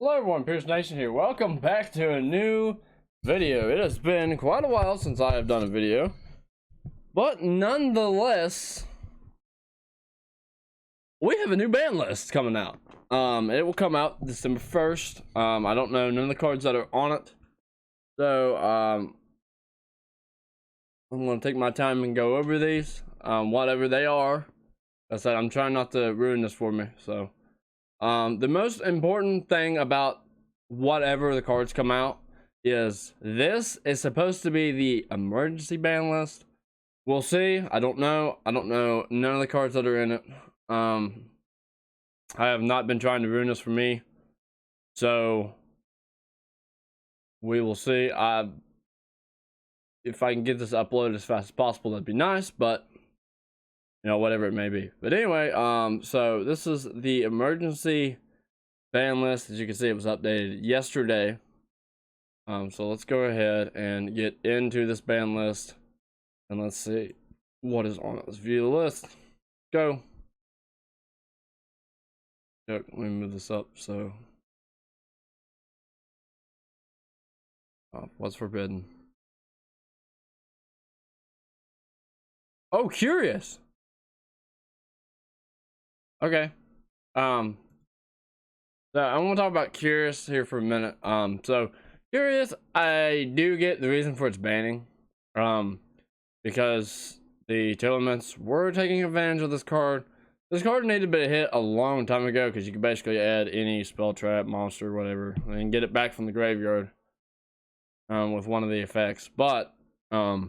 Hello everyone, Pierce Nation here. Welcome back to a new video. It has been quite a while since I have done a video, but nonetheless, we have a new ban list coming out. It will come out December 1st. I don't know none of the cards that are on it, so I'm gonna take my time and go over these, whatever they are. I said I'm trying not to ruin this for me, so. The most important thing about whatever the cards come out is this is supposed to be the emergency ban list. We'll see. I don't know none of the cards that are in it. I have not been trying to ruin this for me, so we will see. If I can get this uploaded as fast as possible, that'd be nice, but you know, whatever it may be. But anyway, so this is the emergency ban list. As you can see, it was updated yesterday. So let's go ahead and get into this ban list and let's see what is on it. Let's view the list. Go. Yep, let me move this up. So what's forbidden? Oh, curious. Okay. So I'm gonna talk about Curious here for a minute. So Curious, I do get the reason for its banning. Because the tournaments were taking advantage of this card. This card needed to be hit a long time ago because you could basically add any spell trap, monster, whatever, and get it back from the graveyard with one of the effects. But yeah,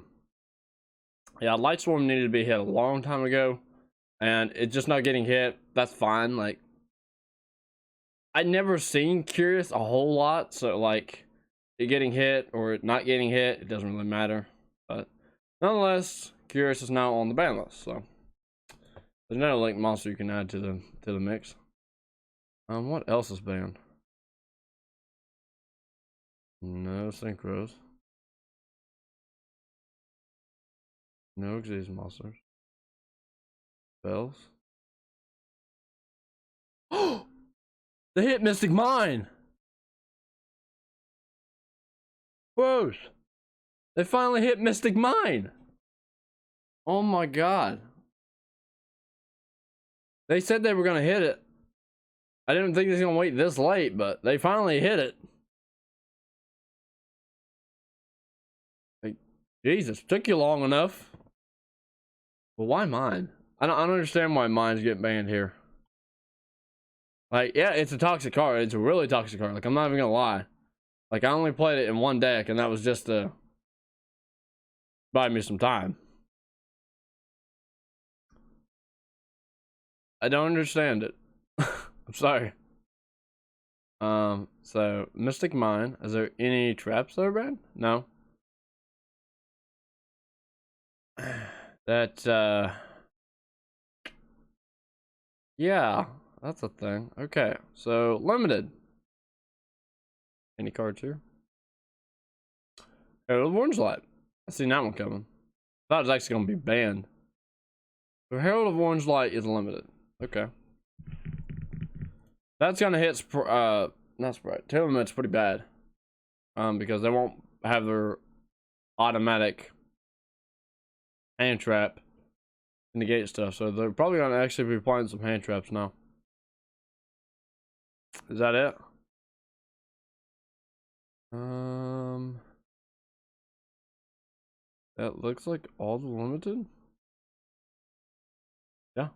Lightstorm needed to be hit a long time ago, and it's just not getting hit. That's fine. Like, I never seen Curious a whole lot, so like it getting hit or it not getting hit, it doesn't really matter. But nonetheless, Curious is now on the ban list, so there's another link monster you can add to the mix. What else is banned? No synchros. No Xyz monsters. Spells. Oh! They hit Mystic Mine! Whoa! They finally hit Mystic Mine! Oh my god. They said they were gonna hit it. I didn't think they was gonna wait this late, but they finally hit it. Like, Jesus, took you long enough. Well, why mine? I don't understand why mine's getting banned here. Like, yeah, it's a toxic card. It's a really toxic card. Like, I'm not even gonna lie. Like, I only played it in one deck, and that was just to buy me some time. I don't understand it. I'm sorry. So Mystic Mine. Is there any traps that are banned? No. That yeah, that's a thing. Okay, so limited. Any cards here? Herald of Orange Light. I seen that one coming. Thought it was actually gonna be banned. So Herald of Orange Light is limited. Okay. That's gonna hit not Sprite. Tournament's pretty bad. Because they won't have their automatic hand trap and negate stuff. So they're probably gonna actually be playing some hand traps now. Is that it? That looks like all the limited. Yeah.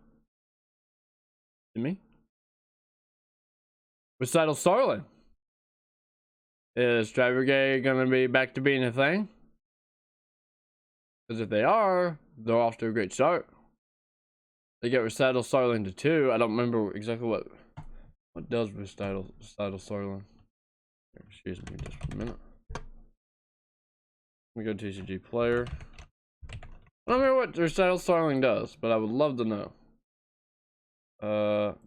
To me. Recital Starling. Is Driver Gay gonna be back to being a thing? Because if they are, they're off to a great start. They get Recital Starling to 2. I don't remember exactly what does Recital Starling. Excuse me just for a minute. Let me go to TCG player. I don't remember what Recital Starling does, but I would love to know.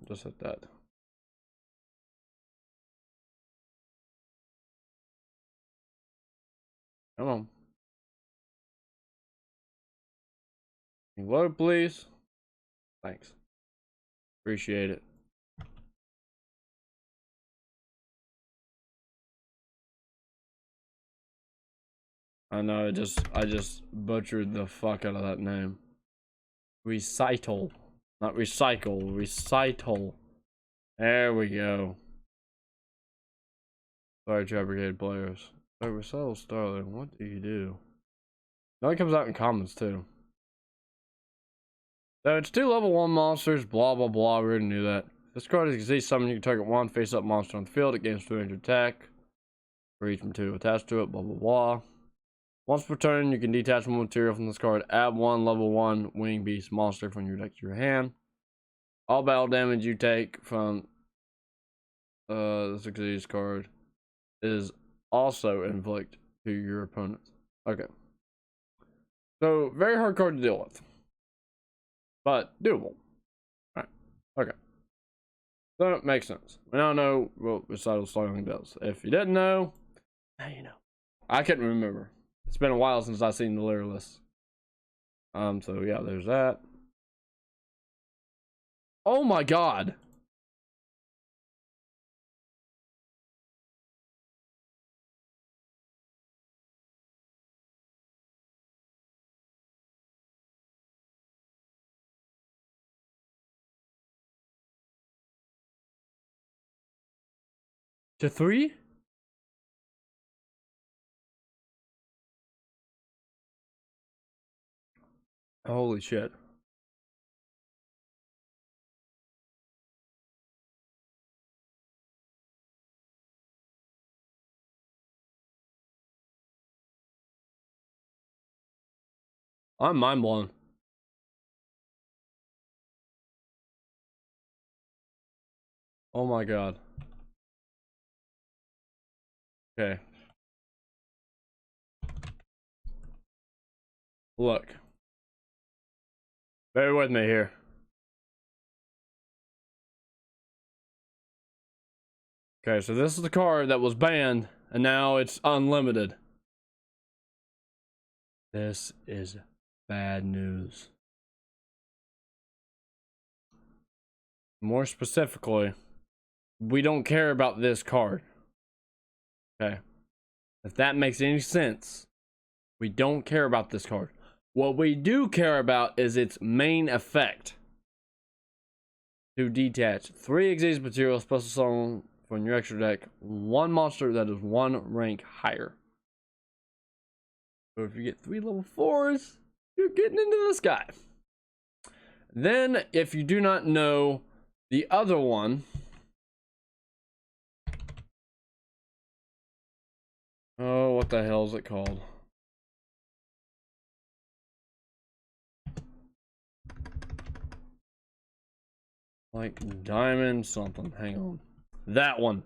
Just hit that. Come on. Load, please. Thanks. Appreciate it. I know, I just butchered the fuck out of that name. Recital. Not recycle, recital. There we go. Fire Trap Brigade players. Oh, Recital Starling, what do you do? No, it comes out in commons too. So it's 2 level 1 monsters, blah blah blah, we already knew that. This card is disease summon, you can target 1 face up monster on the field, it gains 300 attack. For each material attached to it, blah blah blah. Once per turn, you can detach 1 material from this card, add 1 level 1 wing beast monster from your deck to your hand. All battle damage you take from this disease card is also inflict to your opponent. Okay. So, very hard card to deal with. But doable. Alright. Okay. So it makes sense. We now know what Recital Starling does. If you didn't know, now you know. I couldn't remember. It's been a while since I've seen the layer list. So yeah, there's that. Oh my god! To 3? Holy shit. I'm mind blown. Oh my god. Okay. Look. Bear with me here. Okay, so this is the card that was banned, and now it's unlimited. This is bad news. More specifically, we don't care about this card. Okay. If that makes any sense, we don't care about this card. What we do care about is its main effect. To detach 3 exceeds material special summon from your extra deck 1 monster that is 1 rank higher. So if you get 3 level 4s, you're getting into this guy. Then, if you do not know the other one, oh, what the hell is it called? Like diamond something. Hang on. That one.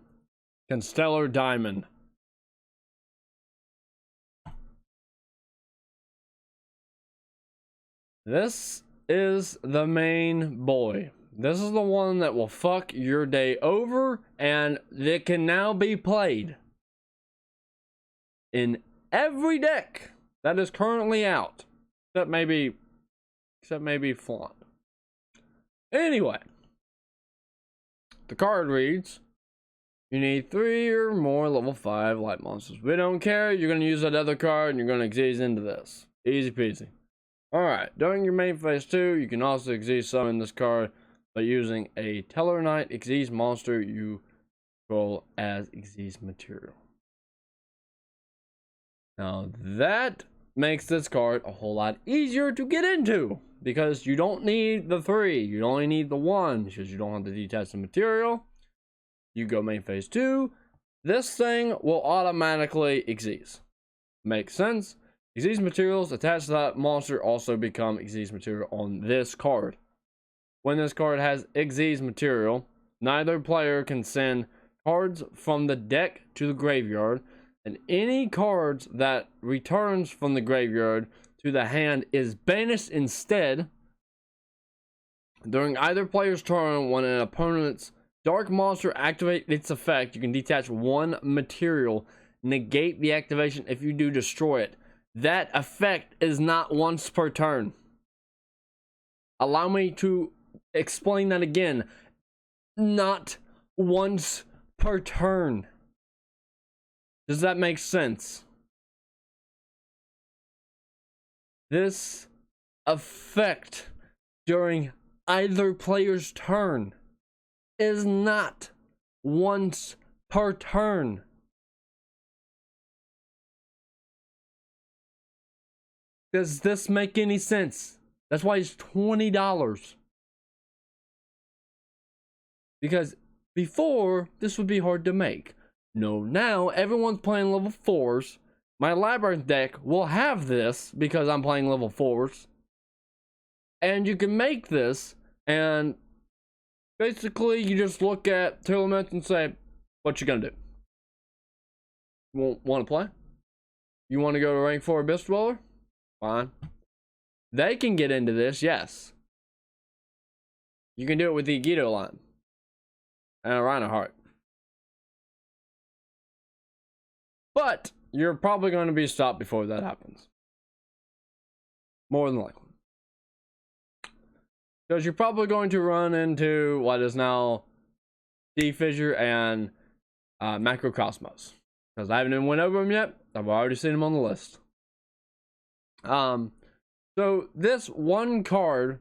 Constellar Diamond. This is the main boy. This is the one that will fuck your day over, and it can now be played in every deck that is currently out, except maybe Flaunt. Anyway, the card reads, you need 3 or more level 5 light monsters. We don't care, you're going to use that other card and you're going to exceed into this. Easy peasy. Alright, during your main phase 2, you can also exceed summon this card by using a Tellarknight exceed monster you control as exceed material. Now that makes this card a whole lot easier to get into, because you don't need the 3, you only need the 1, because you don't have to detach the material. You go main phase 2, this thing will automatically exceed. Makes sense? Exceed materials attached to that monster also become exceed material on this card. When this card has exceed material, neither player can send cards from the deck to the graveyard, and any cards that returns from the graveyard to the hand is banished instead. During either player's turn, when an opponent's dark monster activates its effect, you can detach 1 material, negate the activation. If you do, destroy it. That effect is not once per turn. Allow me to explain that again. Not once per turn. Does that make sense? this effect during either player's turn is not once per turn. Does this make any sense? That's why it's $20. Because before, this would be hard to make. No, now everyone's playing level 4s. My Labyrinth deck will have this because I'm playing level 4s. And you can make this, and basically you just look at Tier Limits and say, what you gonna do? You want to play? You want to go to rank 4 Abyss Dweller? Fine. They can get into this, yes. You can do it with the Agido line. And a Reinhardt. But you're probably going to be stopped before that happens. More than likely. Because you're probably going to run into what is now D-Fissure and Macrocosmos. Because I haven't even went over them yet. I've already seen them on the list. So this one card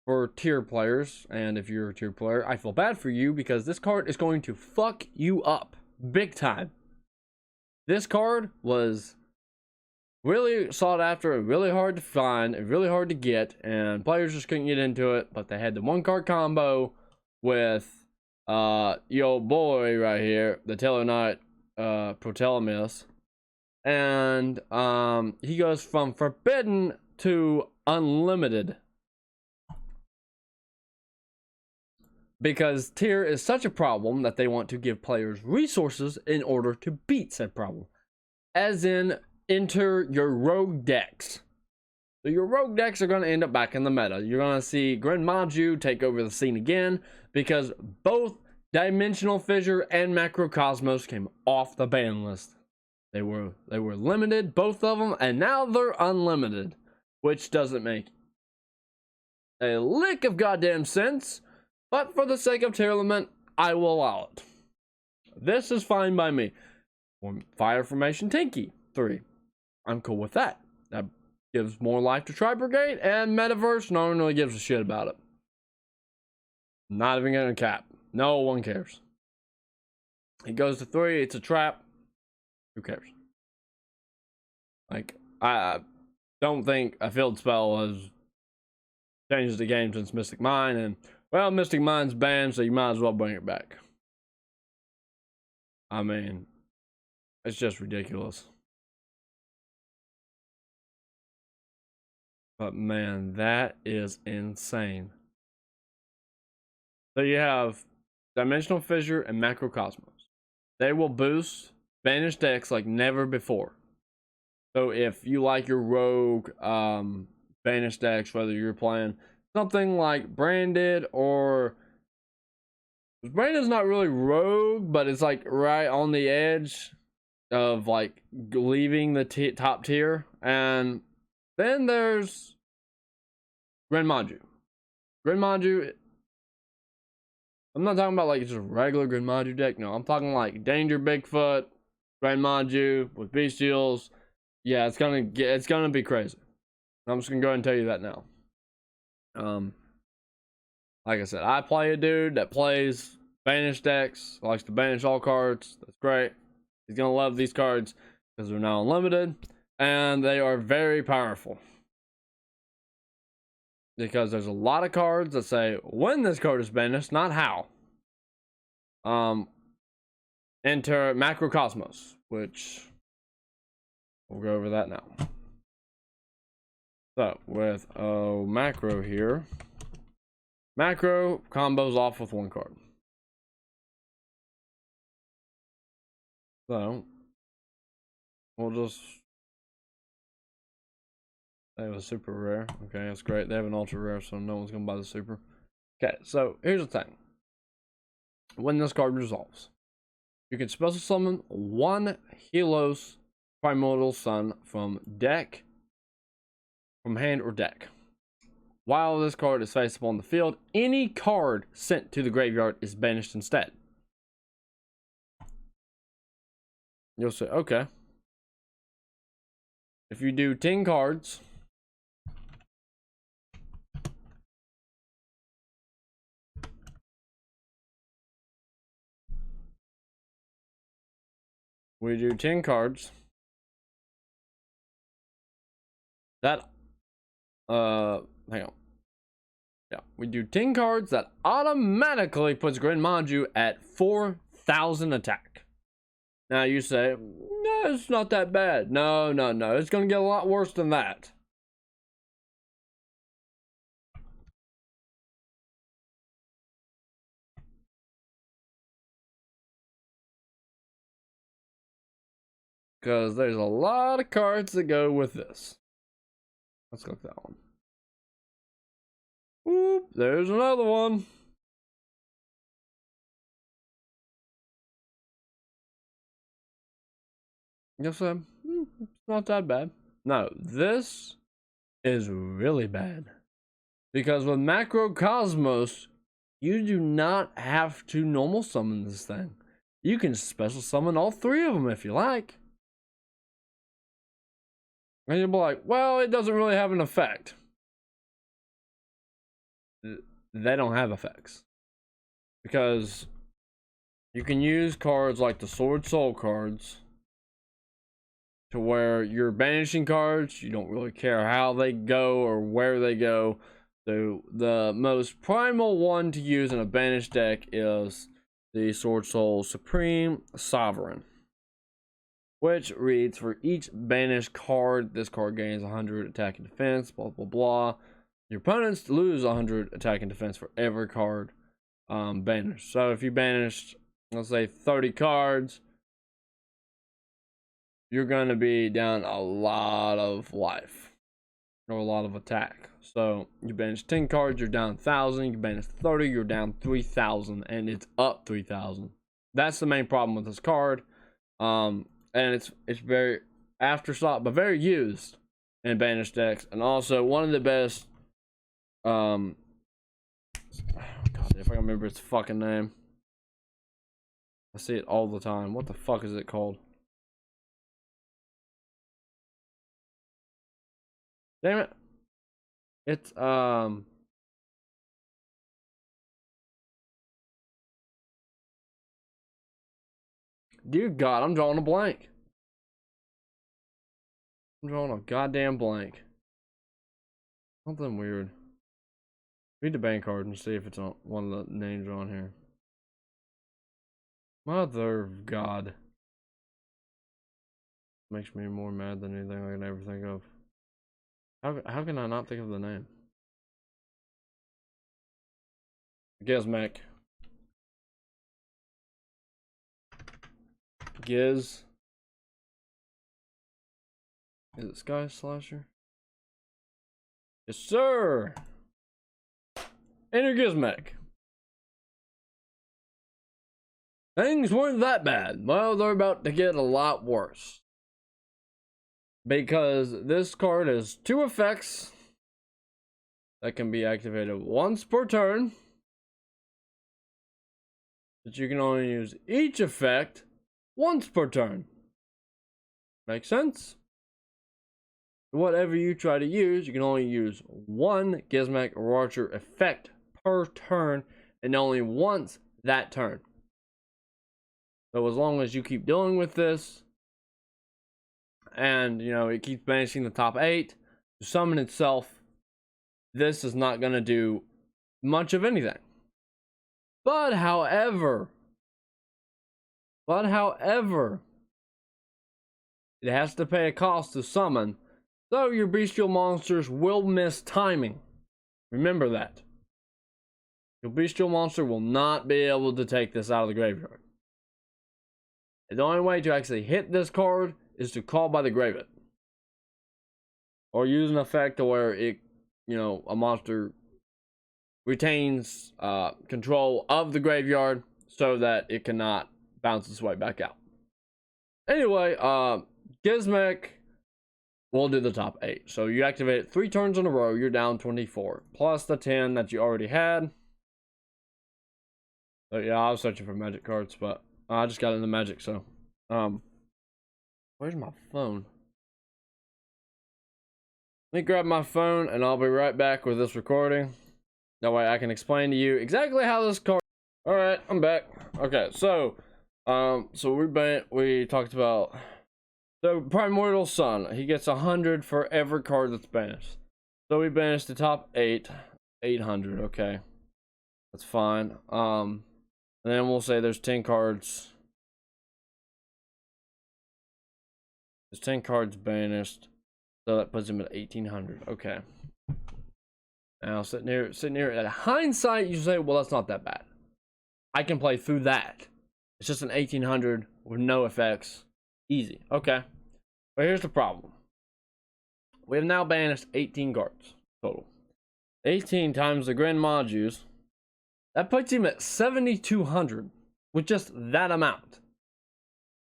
for tier players, and if you're a tier player, I feel bad for you because this card is going to fuck you up big time. This card was really sought after, really hard to find, and really hard to get, and players just couldn't get into it, but they had the one card combo with your boy right here, the Tellarknight Protelamus, and he goes from forbidden to unlimited. Because tier is such a problem that they want to give players resources in order to beat said problem. As in, enter your rogue decks. So your rogue decks are going to end up back in the meta. You're going to see Grand Maju take over the scene again because both Dimensional Fissure and Macrocosmos came off the ban list. They were limited, both of them, and now they're unlimited, which doesn't make a lick of goddamn sense. But for the sake of tier limit, I will allow it. This is fine by me. Fire Formation Tinky 3. I'm cool with that. That gives more life to Tri-Brigade, and Metaverse no one really gives a shit about it. Not even gonna cap. No one cares. It goes to 3, it's a trap. Who cares? Like, I don't think a field spell has changed the game since Mystic Mine, and well, Mystic Mine's banned, so you might as well bring it back. I mean, it's just ridiculous. But man, that is insane. So you have Dimensional Fissure and Macrocosmos. They will boost banished decks like never before. So if you like your rogue banished decks, whether you're playing something like Branded, or Branded's not really rogue, but it's like right on the edge of like leaving the top tier. And then there's Grand Maju. Grand Maju, I'm not talking about like just a regular Grand Maju deck. No, I'm talking like Danger Bigfoot, Grand Maju with Bestials. Yeah, it's gonna be crazy. I'm just gonna go ahead and tell you that now. Like I said, I play a dude that plays banish decks, likes to banish all cards. That's great. He's gonna love these cards because they're now unlimited and they are very powerful. Because there's a lot of cards that say when this card is banished, not how. Enter Macrocosmos, which we'll go over that now. So with macro here, macro combos off with one card. So we'll just, they have a super rare. Okay, that's great. They have an ultra rare, so no one's gonna buy the super. Okay, so here's the thing. When this card resolves, you can special summon one Helios Primordial Sun from deck, from hand or deck. While this card is face up on the field, any card sent to the graveyard is banished instead. You'll say, okay. If you do 10 cards, we do 10 cards. That, hang on. Yeah, we do 10 cards that automatically puts Grand Manju at 4,000 attack. Now you say, no, it's not that bad. No, no, no. It's going to get a lot worse than that. Because there's a lot of cards that go with this. Let's click that one. Whoop, there's another one. Yes, it's not that bad. No, this is really bad. Because with Macrocosmos, you do not have to normal summon this thing. You can special summon all 3 of them if you like. And you'll be like, well, it doesn't really have an effect. They don't have effects. Because you can use cards like the Sword Soul cards to where you're banishing cards. You don't really care how they go or where they go. So the most primal one to use in a banished deck is the Sword Soul Supreme Sovereign, which reads, for each banished card, this card gains 100 attack and defense, blah, blah, blah. Your opponents lose 100 attack and defense for every card banished. So if you banished, let's say, 30 cards, you're going to be down a lot of life or a lot of attack. So you banish 10 cards, you're down 1,000. You banish 30, you're down 3,000, and it's up 3,000. That's the main problem with this card. And it's very afterthought, but very used in banished decks, and also one of the best. God, if I can remember its fucking name, I see it all the time. What the fuck is it called? Damn it! It's dear God, I'm drawing a blank. I'm drawing a goddamn blank. Something weird. Read the bank card and see if it's on one of the names on here. Mother of God. Makes me more mad than anything I can ever think of. How can I not think of the name? Gizmek. Giz. Is it Sky Slasher? Yes, sir! Enter Gizmek. Things weren't that bad. Well, they're about to get a lot worse. Because this card has 2 effects that can be activated once per turn. But you can only use each effect once per turn. Make sense? Whatever you try to use, you can only use 1 Gizmek or Archer effect per turn, and only once that turn. So as long as you keep dealing with this, and you know it keeps banishing the top 8 to summon itself, this is not going to do much of anything. But however, it has to pay a cost to summon, so your bestial monsters will miss timing. Remember that. Your bestial monster will not be able to take this out of the graveyard. The only way to actually hit this card is to call by the Grave It. Or use an effect to where it, you know, a monster retains control of the graveyard so that it cannot bounce its way back out. Anyway, Gizmek will do the top 8. So you activate it 3 turns in a row, you're down 24. Plus the 10 that you already had. So yeah, I was searching for magic cards, but I just got into magic, so. Where's my phone? Let me grab my phone and I'll be right back with this recording. That way I can explain to you exactly how this card. Alright, I'm back. Okay, so So we talked about the Primordial Sun. He gets 100 for every card that's banished. So we banished the top 800. Okay, that's fine. And then we'll say there's 10 cards. There's 10 cards banished, so that puts him at 1800. Okay. Now sitting here. At hindsight, you say, well, that's not that bad. I can play through that. It's just an 1800 with no effects. Easy. Okay. But here's the problem. We have now banished 18 cards total. 18 times the Grand Modules. That puts him at 7200 with just that amount.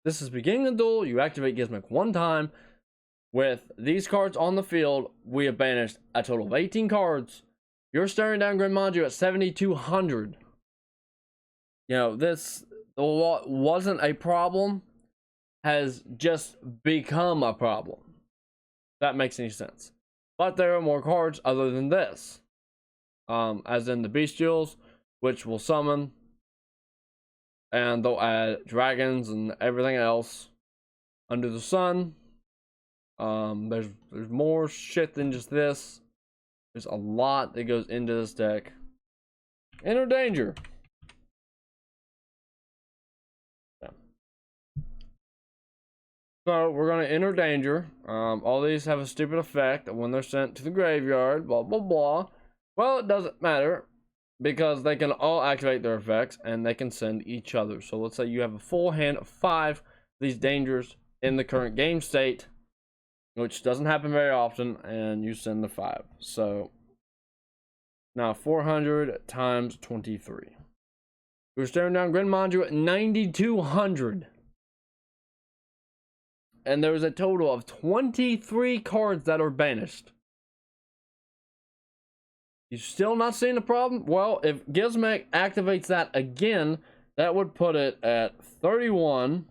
This is beginning the duel. You activate Gizmic one time. With these cards on the field, we have banished a total of 18 cards. You're staring down Grand Module at 7200. You know, this, what wasn't a problem has just become a problem. If that makes any sense. But there are more cards other than this. As in the Bestials, which will summon. And they'll add dragons and everything else under the sun. There's more shit than just this. There's a lot that goes into this deck. Enter Danger. Yeah. So we're gonna enter Danger. All these have a stupid effect when they're sent to the graveyard. Blah blah blah. Well, it doesn't matter because they can all activate their effects and they can send each other. So let's say you have a full hand of 5 of these Dangers in the current game state, which doesn't happen very often, and you send the 5. So now 400 times 23. We're staring down Grand Module at 9200. And there was a total of 23 cards that are banished. You still not seeing the problem? Well, if Gizmek activates that again, that would put it at 31,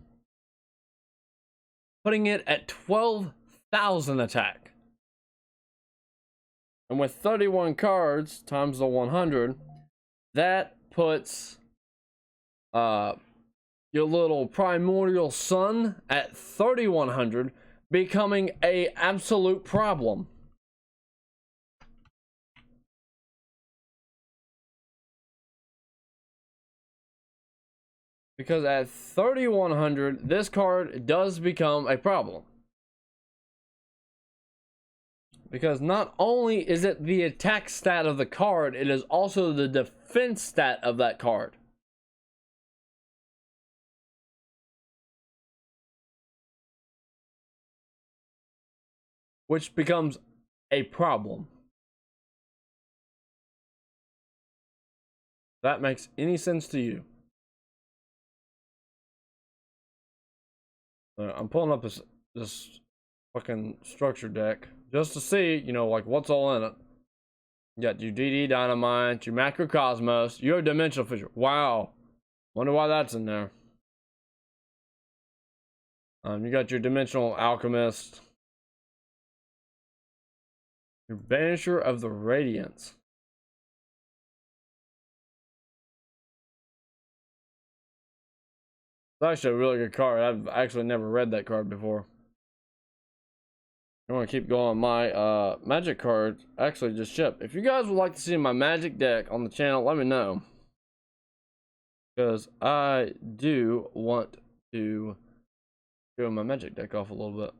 putting it at 12,000 attack. And with 31 cards times the 100, that puts your little Primordial Sun at 3100, becoming a absolute problem. Because at 3100, this card does become a problem. Because not only is it the attack stat of the card, it is also the defense stat of that card. Which becomes a problem. That makes any sense to you? I'm pulling up this fucking structure deck just to see, you know, like what's all in it. You got your DD Dynamite, your Macrocosmos, your Dimensional Fissure. Wow. Wonder why that's in there. You got your Dimensional Alchemist. Your Banisher of the Radiance. It's actually a really good card. I've actually never read that card before. I want to keep going. My magic cards actually just shipped. If you guys would like to see my magic deck on the channel, let me know. Because I do want to show my magic deck off a little bit.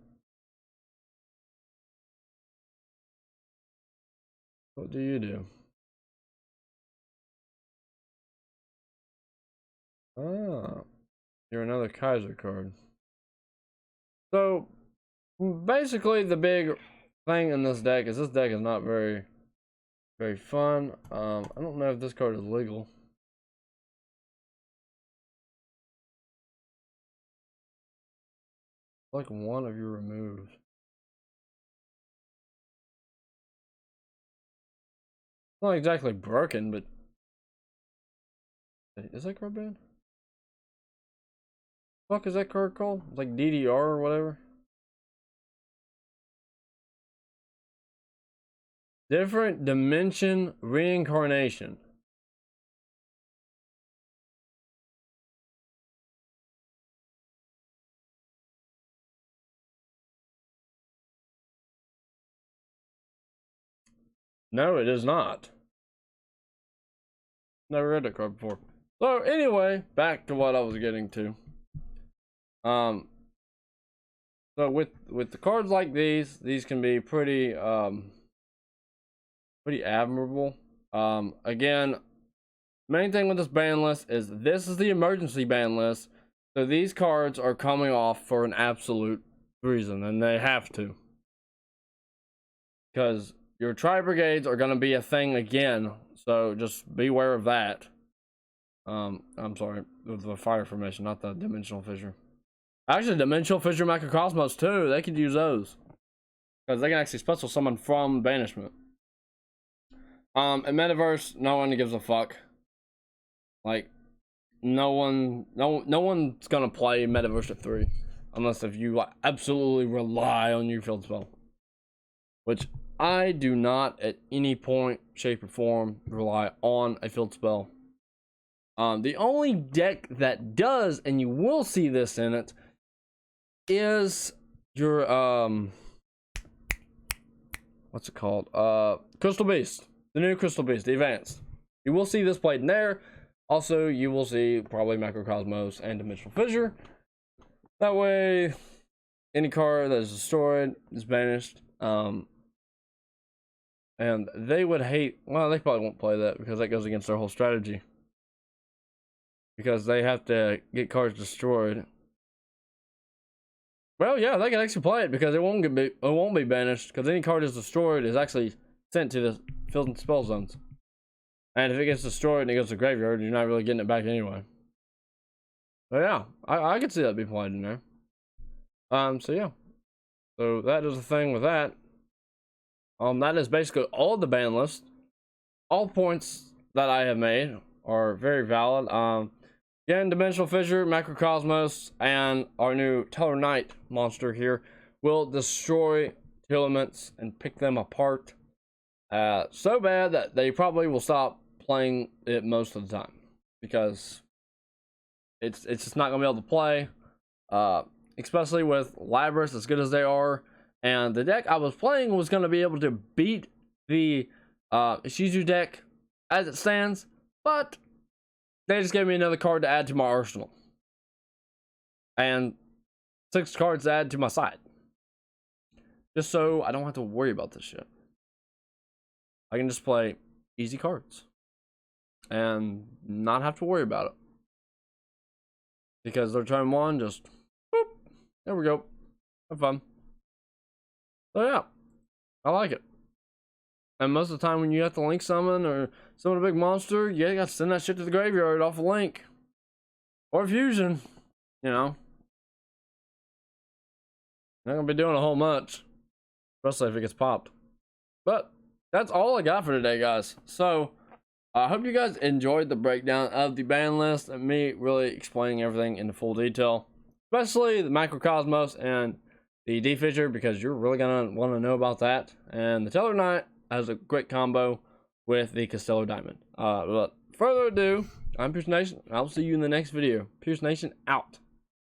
What do you do? Ah, you're another Kaiser card. So basically the big thing in this deck is not very fun. I don't know if this card is legal. Like one of your removed. Not exactly broken, but is that card banned? Fuck is that card called? It's like DDR or whatever. Different Dimension Reincarnation. No, it is not. Never read that card before. So anyway, back to what I was getting to. So with the cards like these can be pretty pretty admirable. Again, main thing with this ban list is this is the emergency ban list. So these cards are coming off for an absolute reason, and they have to. Because your tri-brigades are going to be a thing again, so just beware of that. I'm sorry, with the fire formation, not the dimensional fissure. Actually, dimensional fissure macrocosmos too, they could use those. Because they can actually special summon from banishment. In Metaverse, no one gives a fuck. Like, no one's gonna play Metaverse at 3. Unless if you like, absolutely rely on your field spell. Which I do not at any point, shape, or form rely on a field spell. The only deck that does, and you will see this in it, is your what's it called? Crystal Beast. The new Crystal Beast, the advanced. You will see this played in there. Also, you will see probably Macrocosmos and Dimensional Fissure. That way, any card that is destroyed is banished. And they would hate, well, they probably won't play that because that goes against their whole strategy. Because they have to get cards destroyed. Well, yeah, they can actually play it because it won't be banished, because any card is destroyed is actually sent to the field and spell zones. And if it gets destroyed and it goes to the graveyard, you're not really getting it back anyway. But yeah, I could see that be played in there. So yeah. So that is the thing with that. That is basically all the ban list. All points that I have made are very valid. Again, Dimensional Fissure, Macrocosmos, and our new Teller Knight monster here will destroy elements and pick them apart so bad that they probably will stop playing it most of the time, because it's just not gonna be able to play, especially with Labyrinth as good as they are. And the deck I was playing was going to be able to beat the Shizu deck as it stands, but they just gave me another card to add to my arsenal. And 6 cards to add to my side. Just so I don't have to worry about this shit. I can just play easy cards. And not have to worry about it. Because their turn 1, just, boop, there we go. Have fun. So yeah, I like it. And most of the time when you have to link summon or summon a big monster, you gotta send that shit to the graveyard off a link. Or fusion, you know. Not gonna be doing a whole much. Especially if it gets popped. But that's all I got for today, guys. So I hope you guys enjoyed the breakdown of the ban list and me really explaining everything in full detail. Especially the Macrocosmos and the D-Fissure, because you're really gonna want to know about that. And the Teller Knight has a great combo with the Castello Diamond. But further ado, I'm Pierce Nation. I'll see you in the next video. Pierce Nation out.